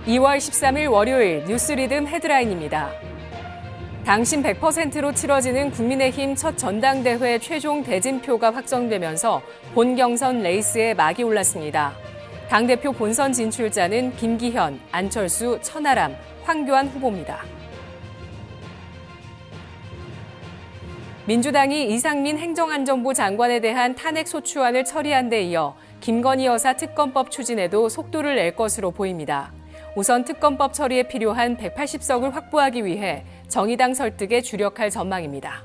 2월 13일 월요일 뉴스리듬 헤드라인입니다. 당신 100%로 치러지는 국민의힘 첫 전당대회 최종 대진표가 확정되면서 본경선 레이스에 막이 올랐습니다. 당대표 본선 진출자는 김기현, 안철수, 천하람, 황교안 후보입니다. 민주당이 이상민 행정안전부 장관에 대한 탄핵소추안을 처리한 데 이어 김건희 여사 특검법 추진에도 속도를 낼 것으로 보입니다. 우선 특검법 처리에 필요한 180석을 확보하기 위해 정의당 설득에 주력할 전망입니다.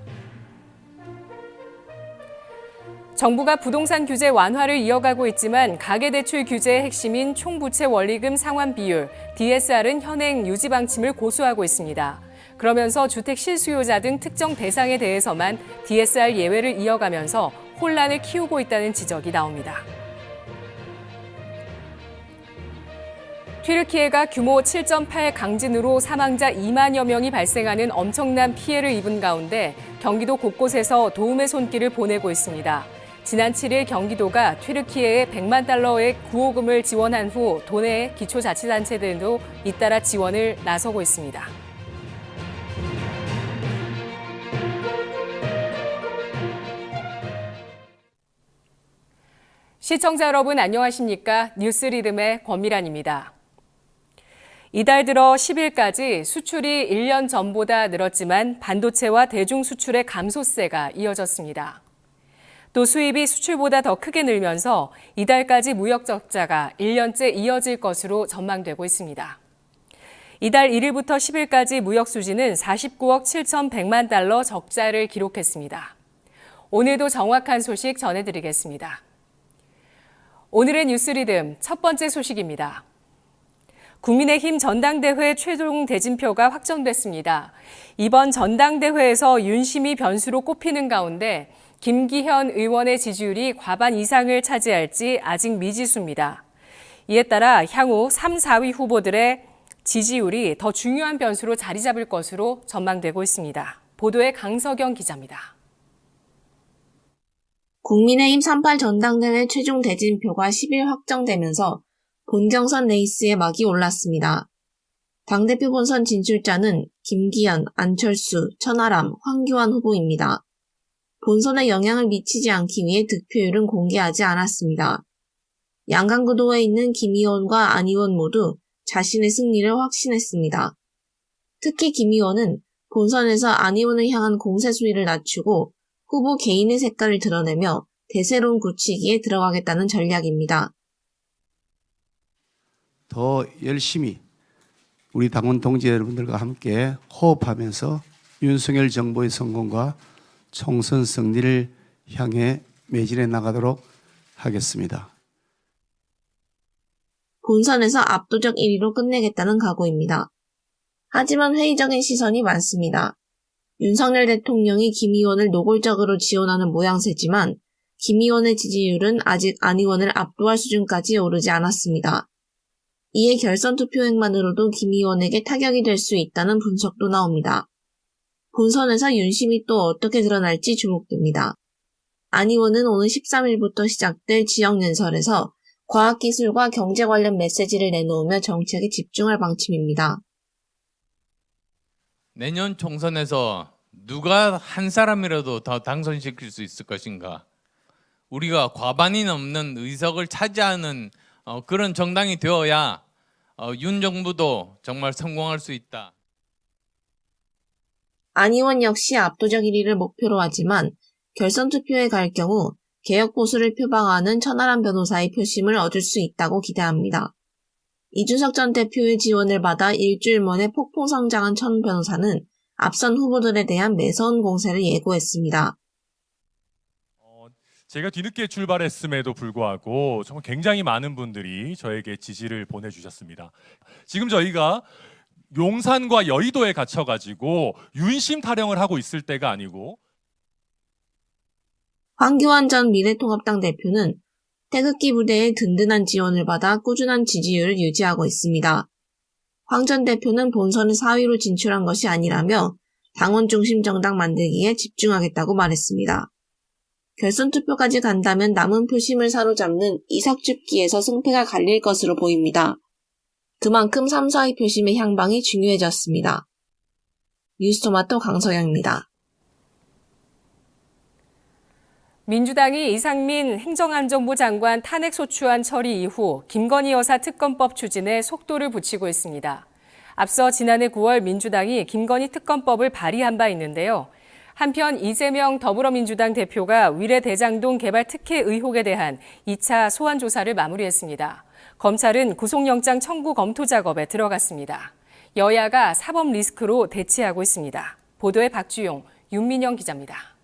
정부가 부동산 규제 완화를 이어가고 있지만 가계대출 규제의 핵심인 총부채 원리금 상환 비율, DSR은 현행 유지 방침을 고수하고 있습니다. 그러면서 주택 실수요자 등 특정 대상에 대해서만 DSR 예외를 이어가면서 혼란을 키우고 있다는 지적이 나옵니다. 튀르키예가 규모 7.8 강진으로 사망자 2만여 명이 발생하는 엄청난 피해를 입은 가운데 경기도 곳곳에서 도움의 손길을 보내고 있습니다. 지난 7일 경기도가 튀르키예에 100만 달러의 구호금을 지원한 후 도내 기초자치단체들도 잇따라 지원을 나서고 있습니다. 시청자 여러분 안녕하십니까? 뉴스리듬의 권미란입니다. 이달 들어 10일까지 수출이 1년 전보다 늘었지만 반도체와 대중 수출의 감소세가 이어졌습니다. 또 수입이 수출보다 더 크게 늘면서 이달까지 무역 적자가 1년째 이어질 것으로 전망되고 있습니다. 이달 1일부터 10일까지 무역 수지는 49억 7,100만 달러 적자를 기록했습니다. 오늘도 정확한 소식 전해드리겠습니다. 오늘의 뉴스리듬 첫 번째 소식입니다. 국민의힘 전당대회 최종 대진표가 확정됐습니다. 이번 전당대회에서 윤심이 변수로 꼽히는 가운데 김기현 의원의 지지율이 과반 이상을 차지할지 아직 미지수입니다. 이에 따라 향후 3, 4위 후보들의 지지율이 더 중요한 변수로 자리 잡을 것으로 전망되고 있습니다. 보도에 강석영 기자입니다. 국민의힘 3.8 전당대회 최종 대진표가 10일 확정되면서 본경선 레이스에 막이 올랐습니다. 당대표 본선 진출자는 김기현, 안철수, 천하람, 황교안 후보입니다. 본선에 영향을 미치지 않기 위해 득표율은 공개하지 않았습니다. 양강구도에 있는 김 의원과 안 의원 모두 자신의 승리를 확신했습니다. 특히 김 의원은 본선에서 안 의원을 향한 공세 수위를 낮추고 후보 개인의 색깔을 드러내며 대세론 굳히기에 들어가겠다는 전략입니다. 더 열심히 우리 당원 동지 여러분들과 함께 호흡하면서 윤석열 정부의 성공과 총선 승리를 향해 매진해 나가도록 하겠습니다. 본선에서 압도적 1위로 끝내겠다는 각오입니다. 하지만 회의적인 시선이 많습니다. 윤석열 대통령이 김 의원을 노골적으로 지원하는 모양새지만 김 의원의 지지율은 아직 안 의원을 압도할 수준까지 오르지 않았습니다. 이에 결선 투표행만으로도 김 의원에게 타격이 될 수 있다는 분석도 나옵니다. 본선에서 윤심이 또 어떻게 드러날지 주목됩니다. 안 의원은 오늘 13일부터 시작될 지역연설에서 과학기술과 경제 관련 메시지를 내놓으며 정책에 집중할 방침입니다. 내년 총선에서 누가 한 사람이라도 더 당선시킬 수 있을 것인가? 우리가 과반이 넘는 의석을 차지하는 그런 정당이 되어야 윤 정부도 정말 성공할 수 있다. 안 의원 역시 압도적 1위를 목표로 하지만 결선 투표에 갈 경우 개혁 보수를 표방하는 천하람 변호사의 표심을 얻을 수 있다고 기대합니다. 이준석 전 대표의 지원을 받아 일주일 만에 폭풍 성장한 천 변호사는 앞선 후보들에 대한 매서운 공세를 예고했습니다. 제가 뒤늦게 출발했음에도 불구하고 정말 굉장히 많은 분들이 저에게 지지를 보내주셨습니다. 지금 저희가 용산과 여의도에 갇혀가지고 윤심 타령을 하고 있을 때가 아니고 황교안 전 미래통합당 대표는 태극기 부대의 든든한 지원을 받아 꾸준한 지지율을 유지하고 있습니다. 황 전 대표는 본선을 4위로 진출한 것이 아니라며 당원 중심 정당 만들기에 집중하겠다고 말했습니다. 결선 투표까지 간다면 남은 표심을 사로잡는 이삭줍기에서 승패가 갈릴 것으로 보입니다. 그만큼 3사의 표심의 향방이 중요해졌습니다. 뉴스토마토 강서영입니다. 민주당이 이상민 행정안전부 장관 탄핵소추안 처리 이후 김건희 여사 특검법 추진에 속도를 붙이고 있습니다. 앞서 지난해 9월 민주당이 김건희 특검법을 발의한 바 있는데요. 한편 이재명 더불어민주당 대표가 위례 대장동 개발 특혜 의혹에 대한 2차 소환 조사를 마무리했습니다. 검찰은 구속영장 청구 검토 작업에 들어갔습니다. 여야가 사법 리스크로 대치하고 있습니다. 보도에 박주용, 윤민영 기자입니다.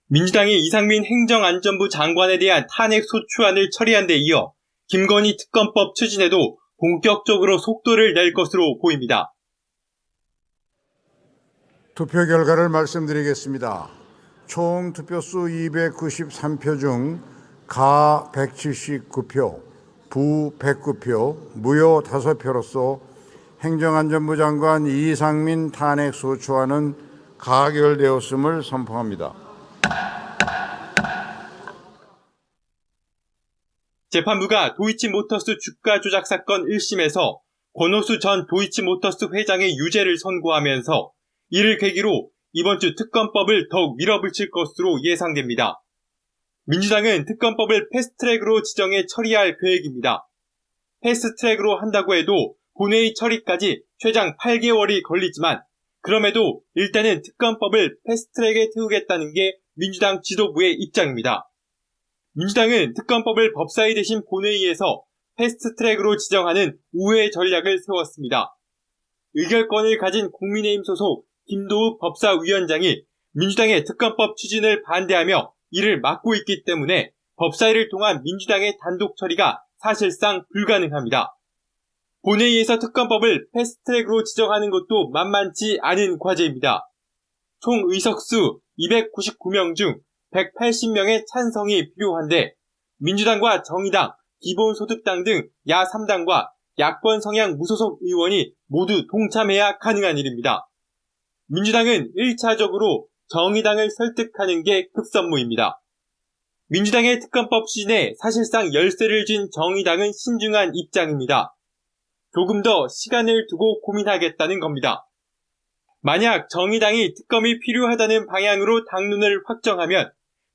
민주당이 이상민 행정안전부 장관에 대한 탄핵소추안을 처리한 데 이어 김건희 특검법 추진에도 본격적으로 속도를 낼 것으로 보입니다. 투표 결과를 말씀드리겠습니다. 총 투표수 293표 중 가 179표, 부 109표, 무효 5표로서 행정안전부 장관 이상민 탄핵소추안은 가결되었음을 선포합니다. 재판부가 도이치모터스 주가 조작 사건 1심에서 권오수 전 도이치모터스 회장의 유죄를 선고하면서 이를 계기로 이번 주 특검법을 더욱 밀어붙일 것으로 예상됩니다. 민주당은 특검법을 패스트트랙으로 지정해 처리할 계획입니다. 패스트트랙으로 한다고 해도 본회의 처리까지 최장 8개월이 걸리지만 그럼에도 일단은 특검법을 패스트트랙에 태우겠다는 게 민주당 지도부의 입장입니다. 민주당은 특검법을 법사위 대신 본회의에서 패스트트랙으로 지정하는 우회 전략을 세웠습니다. 의결권을 가진 국민의힘 소속 김도읍 법사위원장이 민주당의 특검법 추진을 반대하며 이를 막고 있기 때문에 법사위를 통한 민주당의 단독 처리가 사실상 불가능합니다. 본회의에서 특검법을 패스트트랙으로 지정하는 것도 만만치 않은 과제입니다. 총 의석수 299명 중 180명의 찬성이 필요한데 민주당과 정의당, 기본소득당 등 야 3당과 야권 성향 무소속 의원이 모두 동참해야 가능한 일입니다. 민주당은 1차적으로 정의당을 설득하는 게 급선무입니다. 민주당의 특검법 추진에 사실상 열쇠를 쥔 정의당은 신중한 입장입니다. 조금 더 시간을 두고 고민하겠다는 겁니다. 만약 정의당이 특검이 필요하다는 방향으로 당론을 확정하면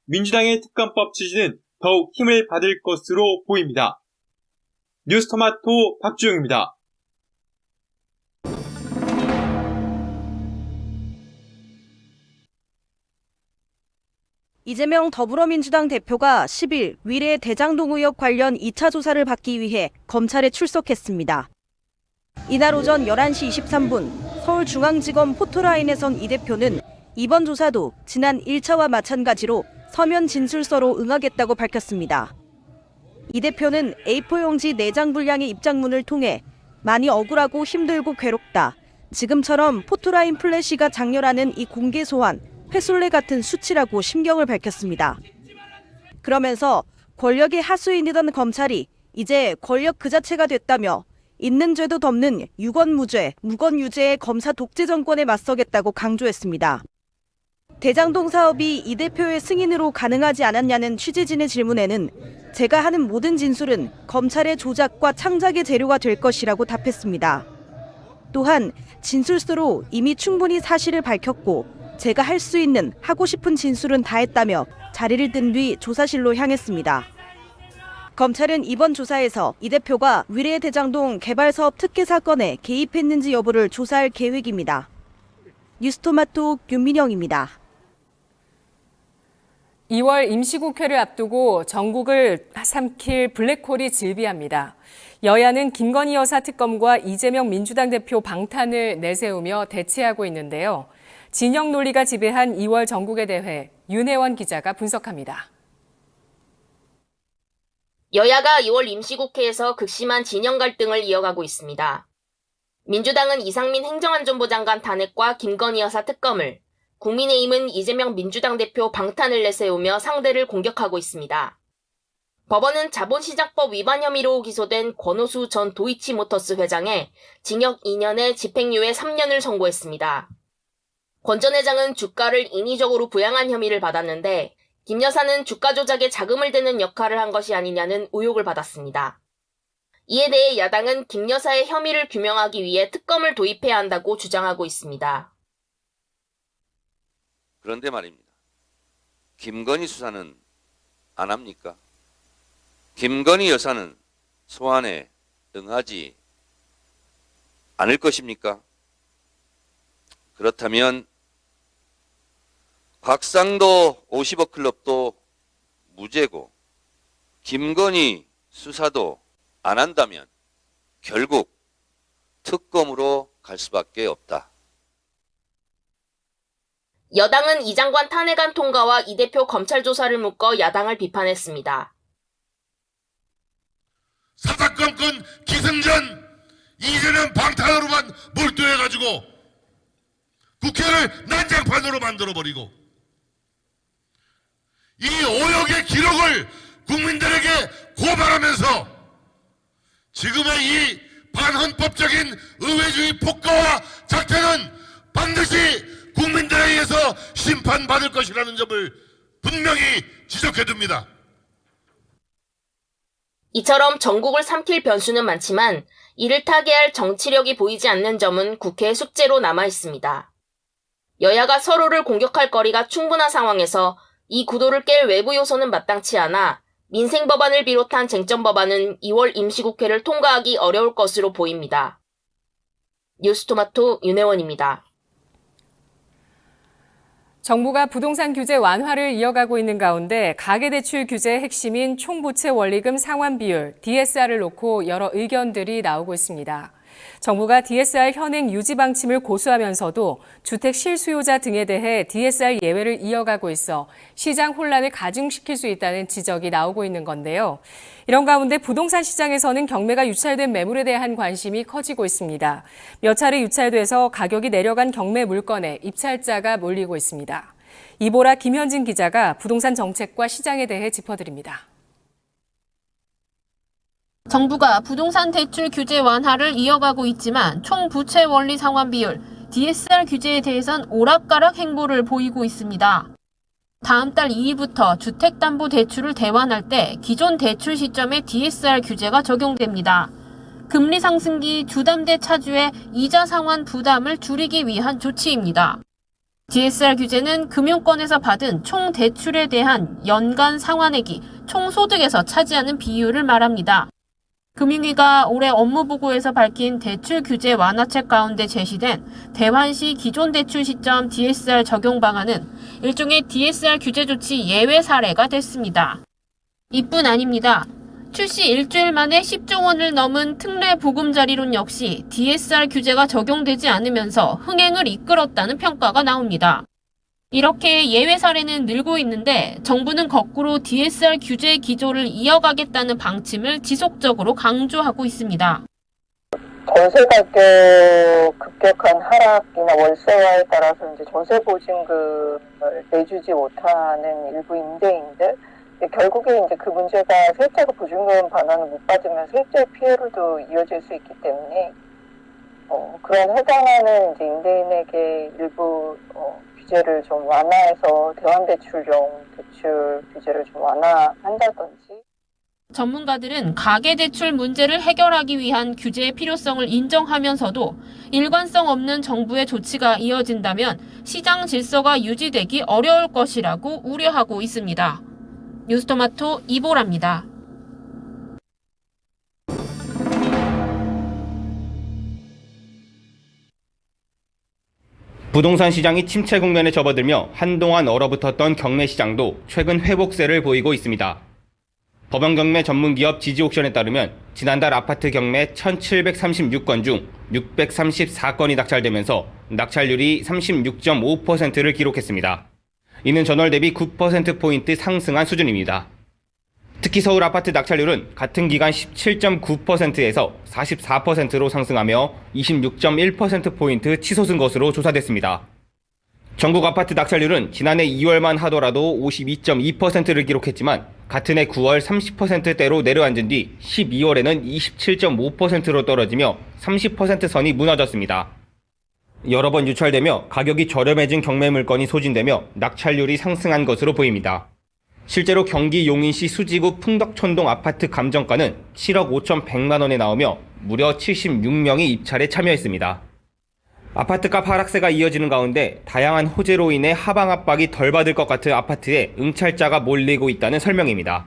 민주당의 특검법 추진은 더욱 힘을 받을 것으로 보입니다. 뉴스토마토 박주영입니다. 이재명 더불어민주당 대표가 10일 위례 대장동 의혹 관련 2차 조사를 받기 위해 검찰에 출석했습니다. 이날 오전 11시 23분 서울중앙지검 포토라인에 선 이 대표는 이번 조사도 지난 1차와 마찬가지로 서면 진술서로 응하겠다고 밝혔습니다. 이 대표는 A4 용지 4장 분량의 입장문을 통해 많이 억울하고 힘들고 괴롭다. 지금처럼 포토라인 플래시가 장렬하는 이 공개 소환, 폐솔레 같은 수치라고 심경을 밝혔습니다. 그러면서 권력의 하수인이던 검찰이 이제 권력 그 자체가 됐다며 있는 죄도 덮는 유권무죄, 무건유죄의 검사 독재 정권에 맞서겠다고 강조했습니다. 대장동 사업이 이 대표의 승인으로 가능하지 않았냐는 취재진의 질문에는 제가 하는 모든 진술은 검찰의 조작과 창작의 재료가 될 것이라고 답했습니다. 또한 진술서로 이미 충분히 사실을 밝혔고 제가 할 수 있는 하고 싶은 진술은 다 했다며 자리를 뜬 뒤 조사실로 향했습니다. 검찰은 이번 조사에서 이 대표가 위례 대장동 개발사업 특혜 사건에 개입했는지 여부를 조사할 계획입니다. 뉴스토마토 윤민영입니다. 2월 임시국회를 앞두고 전국을 삼킬 블랙홀이 질비합니다. 여야는 김건희 여사 특검과 이재명 민주당 대표 방탄을 내세우며 대치하고 있는데요. 진영 논리가 지배한 2월 전국의 대회, 윤혜원 기자가 분석합니다. 여야가 2월 임시국회에서 극심한 진영 갈등을 이어가고 있습니다. 민주당은 이상민 행정안전부 장관 탄핵과 김건희 여사 특검을, 국민의힘은 이재명 민주당 대표 방탄을 내세우며 상대를 공격하고 있습니다. 법원은 자본시장법 위반 혐의로 기소된 권오수 전 도이치모터스 회장에 징역 2년에 집행유예 3년을 선고했습니다. 권 전 회장은 주가를 인위적으로 부양한 혐의를 받았는데 김 여사는 주가 조작에 자금을 대는 역할을 한 것이 아니냐는 의혹을 받았습니다. 이에 대해 야당은 김 여사의 혐의를 규명하기 위해 특검을 도입해야 한다고 주장하고 있습니다. 그런데 말입니다. 김건희 수사는 안 합니까? 김건희 여사는 소환에 응하지 않을 것입니까? 그렇다면 곽상도 50억 클럽도 무죄고 김건희 수사도 안 한다면 결국 특검으로 갈 수밖에 없다. 여당은 이 장관 탄핵안 통과와 이 대표 검찰 조사를 묶어 야당을 비판했습니다. 사사건건 기승전 이재명 방탄으로만 몰두해가지고 국회를 난장판으로 만들어버리고 이 오역의 기록을 국민들에게 고발하면서 지금의 이 반헌법적인 의회주의 폭거와 작태는 반드시 국민들에 의해서 심판받을 것이라는 점을 분명히 지적해둡니다. 이처럼 전국을 삼킬 변수는 많지만 이를 타개할 정치력이 보이지 않는 점은 국회의 숙제로 남아 있습니다. 여야가 서로를 공격할 거리가 충분한 상황에서 이 구도를 깰 외부 요소는 마땅치 않아 민생 법안을 비롯한 쟁점 법안은 2월 임시국회를 통과하기 어려울 것으로 보입니다. 뉴스토마토 윤혜원입니다. 정부가 부동산 규제 완화를 이어가고 있는 가운데 가계대출 규제의 핵심인 총부채 원리금 상환 비율, DSR을 놓고 여러 의견들이 나오고 있습니다. 정부가 DSR 현행 유지 방침을 고수하면서도 주택 실수요자 등에 대해 DSR 예외를 이어가고 있어 시장 혼란을 가중시킬 수 있다는 지적이 나오고 있는 건데요. 이런 가운데 부동산 시장에서는 경매가 유찰된 매물에 대한 관심이 커지고 있습니다. 몇 차례 유찰돼서 가격이 내려간 경매 물건에 입찰자가 몰리고 있습니다. 이보라 김현진 기자가 부동산 정책과 시장에 대해 짚어드립니다. 정부가 부동산 대출 규제 완화를 이어가고 있지만 총부채 원리 상환 비율, DSR 규제에 대해선 오락가락 행보를 보이고 있습니다. 다음 달 2일부터 주택담보대출을 대환할 때 기존 대출 시점에 DSR 규제가 적용됩니다. 금리 상승기 주담대 차주의 이자 상환 부담을 줄이기 위한 조치입니다. DSR 규제는 금융권에서 받은 총 대출에 대한 연간 상환액이 총 소득에서 차지하는 비율을 말합니다. 금융위가 올해 업무보고에서 밝힌 대출 규제 완화책 가운데 제시된 대환 시 기존 대출 시점 DSR 적용 방안은 일종의 DSR 규제 조치 예외 사례가 됐습니다. 이뿐 아닙니다. 출시 일주일 만에 10조 원을 넘은 특례 보금자리론 역시 DSR 규제가 적용되지 않으면서 흥행을 이끌었다는 평가가 나옵니다. 이렇게 예외 사례는 늘고 있는데 정부는 거꾸로 DSR 규제 기조를 이어가겠다는 방침을 지속적으로 강조하고 있습니다. 전세 가격 급격한 하락이나 월세화에 따라서 이제 전세 보증금을 내주지 못하는 일부 임대인들, 결국에 이제 그 문제가 세입자가 보증금 반환을 못 받으면 세입자의 피해로도 이어질 수 있기 때문에 그런 해당하는 이제 임대인에게 일부 규제를 좀 완화해서 대환대출용 대출 규제를 좀 완화한다든지. 전문가들은 가계대출 문제를 해결하기 위한 규제의 필요성을 인정하면서도 일관성 없는 정부의 조치가 이어진다면 시장 질서가 유지되기 어려울 것이라고 우려하고 있습니다. 뉴스토마토 이보라입니다. 부동산 시장이 침체 국면에 접어들며 한동안 얼어붙었던 경매 시장도 최근 회복세를 보이고 있습니다. 법원 경매 전문기업 지지옥션에 따르면 지난달 아파트 경매 1,736건 중 634건이 낙찰되면서 낙찰률이 36.5%를 기록했습니다. 이는 전월 대비 9%포인트 상승한 수준입니다. 특히 서울 아파트 낙찰률은 같은 기간 17.9%에서 44%로 상승하며 26.1%포인트 치솟은 것으로 조사됐습니다. 전국 아파트 낙찰률은 지난해 2월만 하더라도 52.2%를 기록했지만 같은 해 9월 30%대로 내려앉은 뒤 12월에는 27.5%로 떨어지며 30% 선이 무너졌습니다. 여러 번 유찰되며 가격이 저렴해진 경매 물건이 소진되며 낙찰률이 상승한 것으로 보입니다. 실제로 경기 용인시 수지구 풍덕촌동 아파트 감정가는 7억 5,100만 원에 나오며 무려 76명이 입찰에 참여했습니다. 아파트값 하락세가 이어지는 가운데 다양한 호재로 인해 하방 압박이 덜 받을 것 같은 아파트에 응찰자가 몰리고 있다는 설명입니다.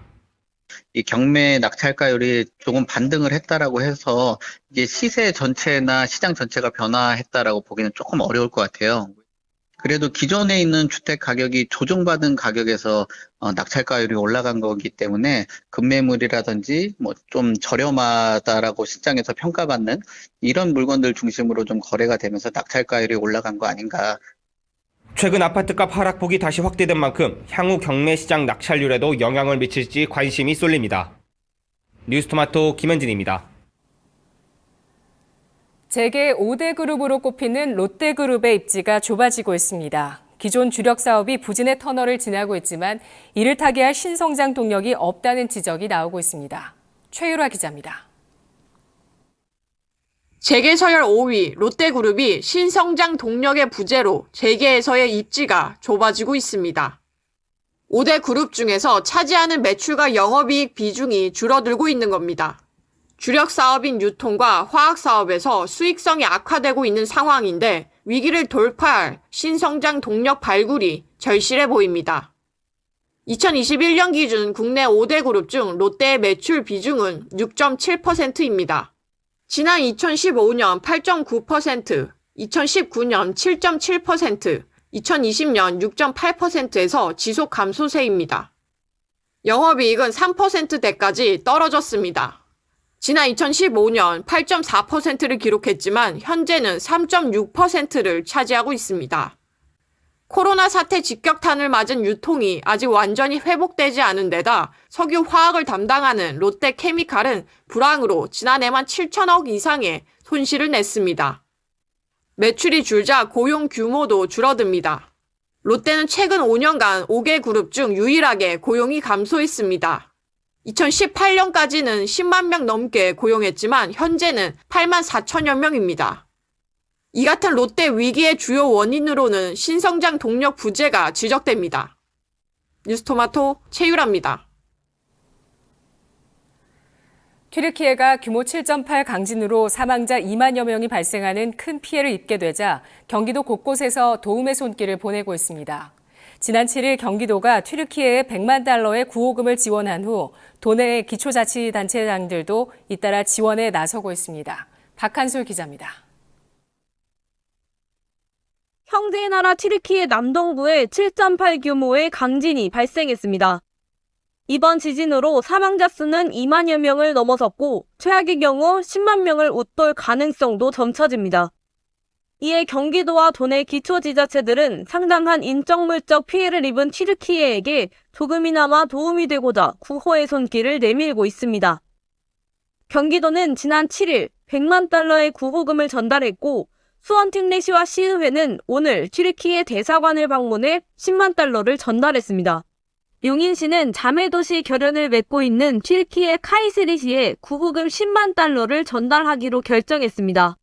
이 경매 낙찰가율이 조금 반등을 했다라고 해서 이게 시세 전체나 시장 전체가 변화했다라고 보기는 조금 어려울 것 같아요. 그래도 기존에 있는 주택 가격이 조정받은 가격에서 낙찰가율이 올라간 거기 때문에 급매물이라든지 뭐 좀 저렴하다라고 시장에서 평가받는 이런 물건들 중심으로 좀 거래가 되면서 낙찰가율이 올라간 거 아닌가. 최근 아파트값 하락폭이 다시 확대된 만큼 향후 경매 시장 낙찰률에도 영향을 미칠지 관심이 쏠립니다. 뉴스토마토 김현진입니다. 재계 5대 그룹으로 꼽히는 롯데그룹의 입지가 좁아지고 있습니다. 기존 주력 사업이 부진의 터널을 지나고 있지만 이를 타개할 신성장 동력이 없다는 지적이 나오고 있습니다. 최유라 기자입니다. 재계 서열 5위 롯데그룹이 신성장 동력의 부재로 재계에서의 입지가 좁아지고 있습니다. 5대 그룹 중에서 차지하는 매출과 영업이익 비중이 줄어들고 있는 겁니다. 주력 사업인 유통과 화학 사업에서 수익성이 악화되고 있는 상황인데 위기를 돌파할 신성장 동력 발굴이 절실해 보입니다. 2021년 기준 국내 5대 그룹 중 롯데의 매출 비중은 6.7%입니다. 지난 2015년 8.9%, 2019년 7.7%, 2020년 6.8%에서 지속 감소세입니다. 영업이익은 3%대까지 떨어졌습니다. 지난 2015년 8.4%를 기록했지만 현재는 3.6%를 차지하고 있습니다. 코로나 사태 직격탄을 맞은 유통이 아직 완전히 회복되지 않은 데다 석유 화학을 담당하는 롯데케미칼은 불황으로 지난해만 7천억 이상의 손실을 냈습니다. 매출이 줄자 고용 규모도 줄어듭니다. 롯데는 최근 5년간 5개 그룹 중 유일하게 고용이 감소했습니다. 2018년까지는 10만 명 넘게 고용했지만 현재는 8만 4천여 명입니다. 이 같은 롯데 위기의 주요 원인으로는 신성장 동력 부재가 지적됩니다. 뉴스토마토 최유라입니다. 튀르키예가 규모 7.8 강진으로 사망자 2만여 명이 발생하는 큰 피해를 입게 되자 경기도 곳곳에서 도움의 손길을 보내고 있습니다. 지난 7일 경기도가 튀르키예에 100만 달러의 구호금을 지원한 후 도내 기초자치단체장들도 잇따라 지원에 나서고 있습니다. 박한솔 기자입니다. 형제의 나라 튀르키예 남동부에 7.8 규모의 강진이 발생했습니다. 이번 지진으로 사망자 수는 2만여 명을 넘어섰고 최악의 경우 10만 명을 웃돌 가능성도 점쳐집니다. 이에 경기도와 도내 기초지자체들은 상당한 인적물적 피해를 입은 튀르키예에게 조금이나마 도움이 되고자 구호의 손길을 내밀고 있습니다. 경기도는 지난 7일 100만 달러의 구호금을 전달했고 수원특례시와 시의회는 오늘 튀르키예 대사관을 방문해 10만 달러를 전달했습니다. 용인시는 자매도시 결연을 맺고 있는 튀르키예 카이세리시에 구호금 10만 달러를 전달하기로 결정했습니다.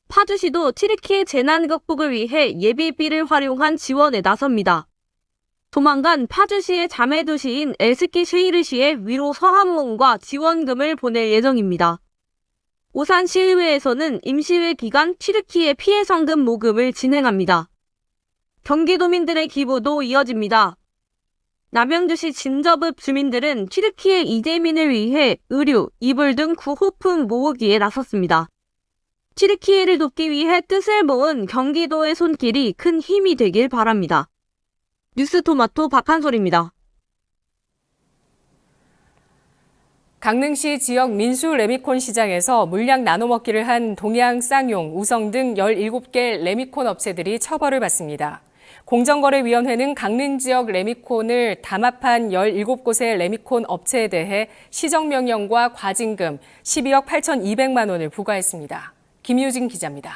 파주시도 튀르키예 재난 극복을 위해 예비비를 활용한 지원에 나섭니다. 조만간 파주시의 자매도시인 에스키시히르시에 위로 서한문과 지원금을 보낼 예정입니다. 오산시의회에서는 임시회 기간 튀르키예 피해 상금 모금을 진행합니다. 경기도민들의 기부도 이어집니다. 남양주시 진저읍 주민들은 튀르키예 이재민을 위해 의류, 이불 등 구호품 모으기에 나섰습니다. 튀르키예를 돕기 위해 뜻을 모은 경기도의 손길이 큰 힘이 되길 바랍니다. 뉴스토마토 박한솔입니다. 강릉시 지역 민수 레미콘 시장에서 물량 나눠먹기를 한 동양, 쌍용, 우성 등 17개 레미콘 업체들이 처벌을 받습니다. 공정거래위원회는 강릉 지역 레미콘을 담합한 17곳의 레미콘 업체에 대해 시정명령과 과징금 12억 8,200만 원을 부과했습니다. 김유진 기자입니다.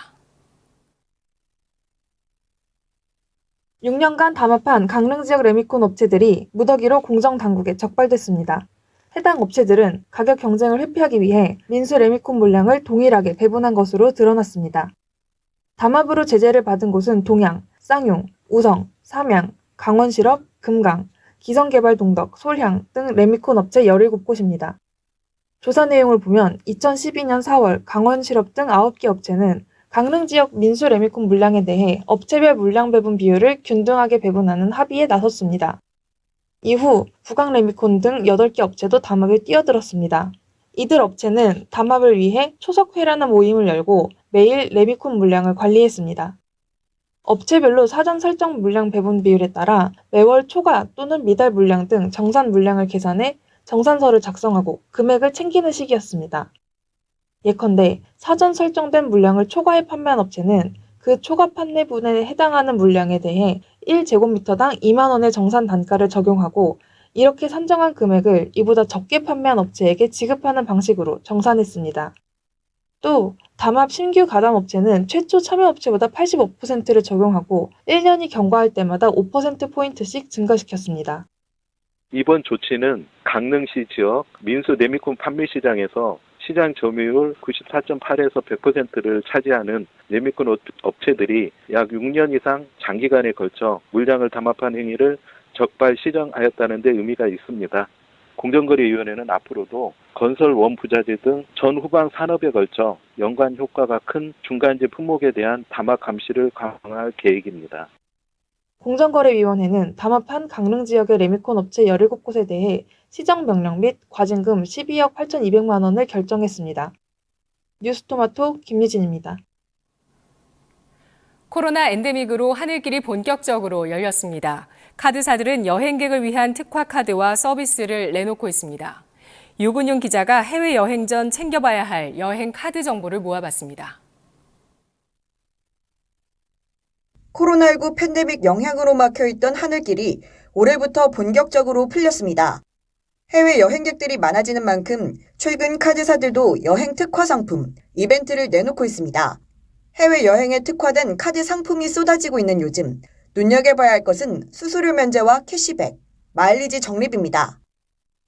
6년간 담합한 강릉 지역 레미콘 업체들이 무더기로 공정당국에 적발됐습니다. 해당 업체들은 가격 경쟁을 회피하기 위해 민수 레미콘 물량을 동일하게 배분한 것으로 드러났습니다. 담합으로 제재를 받은 곳은 동양, 쌍용, 우성, 삼양, 강원실업, 금강, 기성개발동덕, 솔향 등 레미콘 업체 17곳입니다. 조사 내용을 보면 2012년 4월 강원실업 등 9개 업체는 강릉 지역 민수 레미콘 물량에 대해 업체별 물량 배분 비율을 균등하게 배분하는 합의에 나섰습니다. 이후 부강 레미콘 등 8개 업체도 담합에 뛰어들었습니다. 이들 업체는 담합을 위해 초석회라는 모임을 열고 매일 레미콘 물량을 관리했습니다. 업체별로 사전 설정 물량 배분 비율에 따라 매월 초과 또는 미달 물량 등 정산 물량을 계산해 정산서를 작성하고 금액을 챙기는 시기였습니다. 예컨대 사전 설정된 물량을 초과해 판매한 업체는 그 초과 판매분에 해당하는 물량에 대해 1제곱미터당 2만 원의 정산 단가를 적용하고 이렇게 산정한 금액을 이보다 적게 판매한 업체에게 지급하는 방식으로 정산했습니다. 또 담합 신규 가담 업체는 최초 참여 업체보다 85%를 적용하고 1년이 경과할 때마다 5%포인트씩 증가시켰습니다. 이번 조치는 강릉시 지역 민수 레미콘 판매 시장에서 시장 점유율 94.8에서 100%를 차지하는 레미콘 업체들이 약 6년 이상 장기간에 걸쳐 물량을 담합한 행위를 적발 시정하였다는 데 의미가 있습니다. 공정거래위원회는 앞으로도 건설 원부자재 등 전후방 산업에 걸쳐 연관 효과가 큰 중간재 품목에 대한 담합 감시를 강화할 계획입니다. 공정거래위원회는 담합한 강릉 지역의 레미콘 업체 17곳에 대해 시정명령 및 과징금 12억 8,200만 원을 결정했습니다. 뉴스토마토 김유진입니다. 코로나 엔데믹으로 하늘길이 본격적으로 열렸습니다. 카드사들은 여행객을 위한 특화 카드와 서비스를 내놓고 있습니다. 유근용 기자가 해외여행 전 챙겨봐야 할 여행 카드 정보를 모아봤습니다. 코로나19 팬데믹 영향으로 막혀있던 하늘길이 올해부터 본격적으로 풀렸습니다. 해외 여행객들이 많아지는 만큼 최근 카드사들도 여행 특화 상품, 이벤트를 내놓고 있습니다. 해외여행에 특화된 카드 상품이 쏟아지고 있는 요즘, 눈여겨봐야 할 것은 수수료 면제와 캐시백, 마일리지 적립입니다.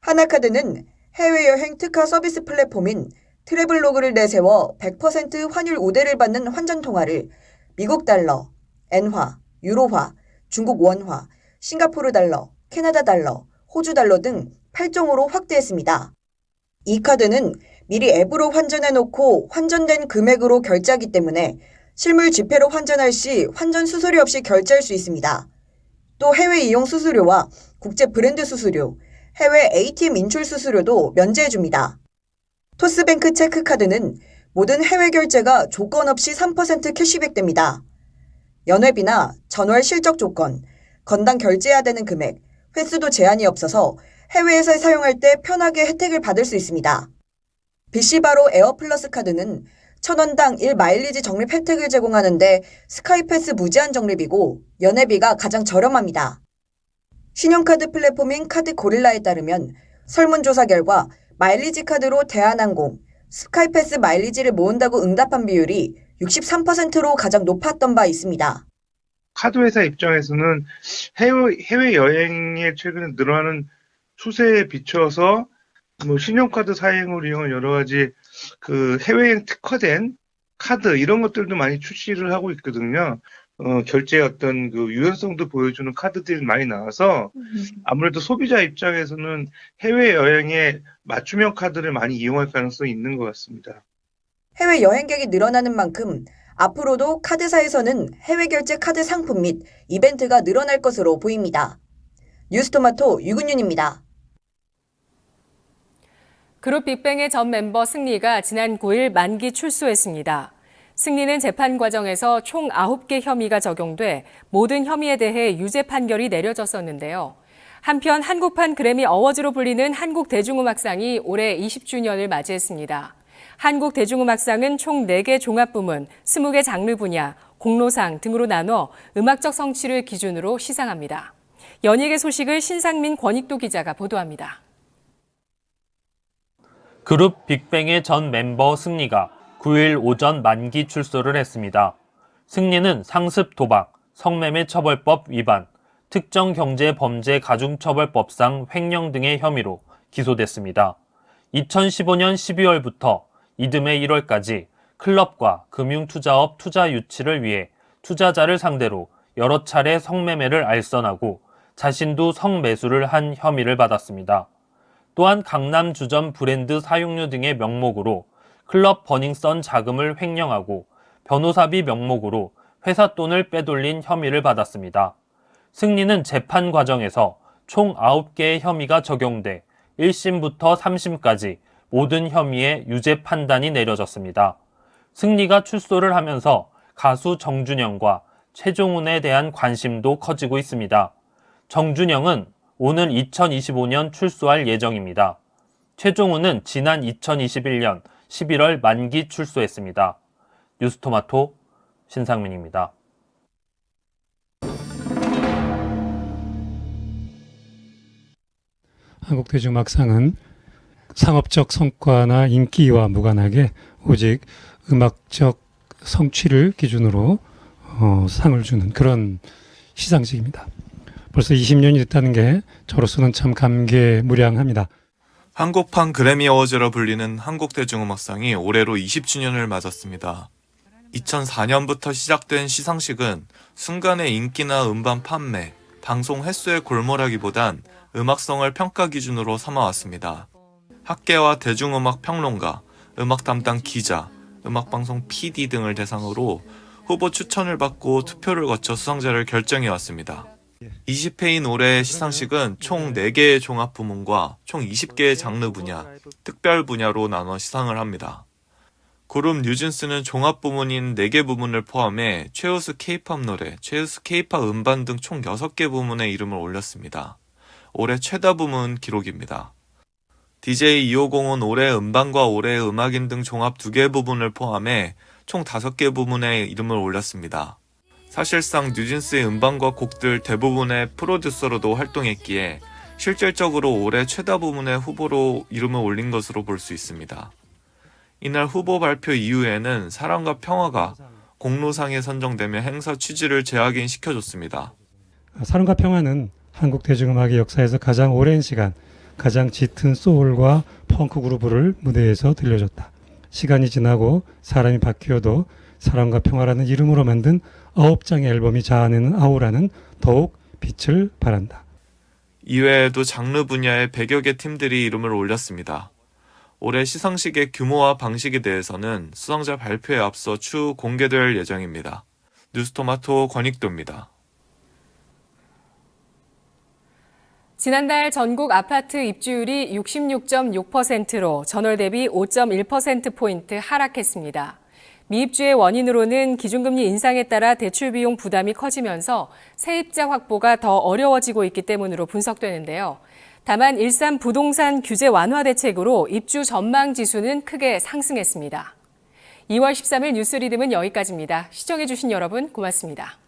하나카드는 해외여행 특화 서비스 플랫폼인 트래블로그를 내세워 100% 환율 우대를 받는 환전 통화를 미국 달러, 엔화, 유로화, 중국 원화, 싱가포르 달러, 캐나다 달러, 호주 달러 등 8종으로 확대했습니다. 이 카드는 미리 앱으로 환전해놓고 환전된 금액으로 결제하기 때문에 실물 지폐로 환전할 시 환전 수수료 없이 결제할 수 있습니다. 또 해외 이용 수수료와 국제 브랜드 수수료, 해외 ATM 인출 수수료도 면제해줍니다. 토스뱅크 체크카드는 모든 해외 결제가 조건 없이 3% 캐시백됩니다. 연회비나 전월 실적 조건, 건당 결제해야 되는 금액, 횟수도 제한이 없어서 해외에서 사용할 때 편하게 혜택을 받을 수 있습니다. BC바로 에어플러스 카드는 1,000원당 1마일리지 적립 혜택을 제공하는데 스카이패스 무제한 적립이고 연회비가 가장 저렴합니다. 신용카드 플랫폼인 카드고릴라에 따르면 설문조사 결과 마일리지 카드로 대한항공, 스카이패스 마일리지를 모은다고 응답한 비율이 63%로 가장 높았던 바 있습니다. 카드회사 입장에서는 해외여행에 최근에 늘어나는 추세에 비춰서 신용카드 사용을 이용한 여러 가지 해외여행 특화된 카드 이런 것들도 많이 출시를 하고 있거든요. 결제의 어떤 유연성도 보여주는 카드들이 많이 나와서 아무래도 소비자 입장에서는 해외여행에 맞춤형 카드를 많이 이용할 가능성이 있는 것 같습니다. 해외 여행객이 늘어나는 만큼 앞으로도 카드사에서는 해외 결제 카드 상품 및 이벤트가 늘어날 것으로 보입니다. 뉴스토마토 유근윤입니다. 그룹 빅뱅의 전 멤버 승리가 지난 9일 만기 출소했습니다. 승리는 재판 과정에서 총 9개 혐의가 적용돼 모든 혐의에 대해 유죄 판결이 내려졌었는데요. 한편 한국판 그래미 어워즈로 불리는 한국대중음악상이 올해 20주년을 맞이했습니다. 한국대중음악상은 총 4개 종합부문, 20개 장르 분야, 공로상 등으로 나눠 음악적 성취를 기준으로 시상합니다. 연예계 소식을 신상민 권익도 기자가 보도합니다. 그룹 빅뱅의 전 멤버 승리가 9일 오전 만기 출소를 했습니다. 승리는 상습 도박, 성매매 처벌법 위반, 특정경제범죄가중처벌법상 횡령 등의 혐의로 기소됐습니다. 2015년 12월부터 이듬해 1월까지 클럽과 금융투자업 투자 유치를 위해 투자자를 상대로 여러 차례 성매매를 알선하고 자신도 성매수를 한 혐의를 받았습니다. 또한 강남 주점 브랜드 사용료 등의 명목으로 클럽 버닝썬 자금을 횡령하고 변호사비 명목으로 회사 돈을 빼돌린 혐의를 받았습니다. 승리는 재판 과정에서 총 9개의 혐의가 적용돼 1심부터 3심까지 모든 혐의에 유죄 판단이 내려졌습니다. 승리가 출소를 하면서 가수 정준영과 최종훈에 대한 관심도 커지고 있습니다. 정준영은 오늘 2025년 출소할 예정입니다. 최종훈은 지난 2021년 11월 만기 출소했습니다. 뉴스토마토 신상민입니다. 한국대중음악상은 상업적 성과나 인기와 무관하게 오직 음악적 성취를 기준으로 상을 주는 그런 시상식입니다. 벌써 20년이 됐다는 게 저로서는 참 감개무량합니다. 한국판 그래미 어워즈로 불리는 한국대중음악상이 올해로 20주년을 맞았습니다. 2004년부터 시작된 시상식은 순간의 인기나 음반 판매, 방송 횟수에 골몰하기보단 음악성을 평가 기준으로 삼아왔습니다. 학계와 대중음악 평론가, 음악 담당 기자, 음악방송 PD 등을 대상으로 후보 추천을 받고 투표를 거쳐 수상자를 결정해왔습니다. 20회인 올해의 시상식은 총 4개의 종합 부문과 총 20개의 장르 분야, 특별 분야로 나눠 시상을 합니다. 그룹 뉴진스는 종합 부문인 4개 부문을 포함해 최우수 K-팝 노래, 최우수 K-팝 음반 등 총 6개 부문에 이름을 올렸습니다. 올해 최다 부문 기록입니다. DJ250은 올해 음반과 올해의 음악인 등 종합 2개 부문을 포함해 총 5개 부문에 이름을 올렸습니다. 사실상 뉴진스의 음반과 곡들 대부분의 프로듀서로도 활동했기에 실질적으로 올해 최다 부문의 후보로 이름을 올린 것으로 볼 수 있습니다. 이날 후보 발표 이후에는 사랑과 평화가 공로상에 선정되며 행사 취지를 재확인시켜줬습니다. 사랑과 평화는 한국 대중음악의 역사에서 가장 오랜 시간 가장 짙은 소울과 펑크 그루브를 무대에서 들려줬다. 시간이 지나고 사람이 바뀌어도 사랑과 평화라는 이름으로 만든 9장의 앨범이 자아내는 아우라는 더욱 빛을 발한다. 이외에도 장르 분야의 100여 개 팀들이 이름을 올렸습니다. 올해 시상식의 규모와 방식에 대해서는 수상자 발표에 앞서 추후 공개될 예정입니다. 뉴스토마토 권익도입니다. 지난달 전국 아파트 입주율이 66.6%로 전월 대비 5.1%포인트 하락했습니다. 미입주의 원인으로는 기준금리 인상에 따라 대출 비용 부담이 커지면서 세입자 확보가 더 어려워지고 있기 때문으로 분석되는데요. 다만 일산 부동산 규제 완화 대책으로 입주 전망 지수는 크게 상승했습니다. 2월 13일 뉴스 리듬은 여기까지입니다. 시청해주신 여러분 고맙습니다.